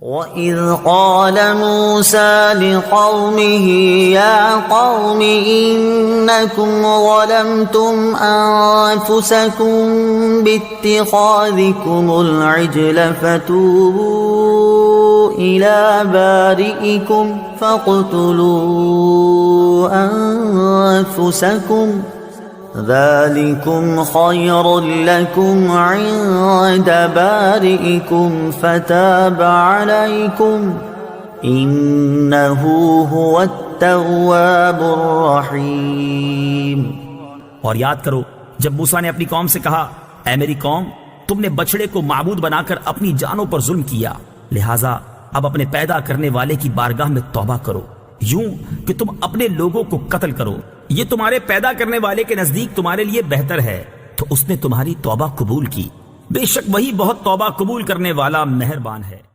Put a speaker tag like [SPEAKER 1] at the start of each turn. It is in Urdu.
[SPEAKER 1] وَإِذْ قَالَ مُوسَى لِقَوْمِهِ يَا قَوْمِ إِنَّكُمْ ظَلَمْتُمْ أَنفُسَكُمْ بِاتِّخَاذِكُمُ الْعِجْلَ فَتُوبُوا إِلَى بَارِئِكُمْ فَاقْتُلُوا أَنفُسَكُمْ ذَلِكُمْ خَيْرٌ لَكُمْ عِندَ بَارِئِكُمْ فَتَابَ عَلَيْكُمْ إِنَّهُ هُوَ التَّوَّابُ الرَّحِيمُ۔
[SPEAKER 2] اور یاد کرو جب موسیٰ نے اپنی قوم سے کہا، اے میری قوم، تم نے بچڑے کو معبود بنا کر اپنی جانوں پر ظلم کیا، لہٰذا اب اپنے پیدا کرنے والے کی بارگاہ میں توبہ کرو، یوں کہ تم اپنے لوگوں کو قتل کرو، یہ تمہارے پیدا کرنے والے کے نزدیک تمہارے لیے بہتر ہے، تو اس نے تمہاری توبہ قبول کی، بے شک وہی بہت توبہ قبول کرنے والا مہربان ہے۔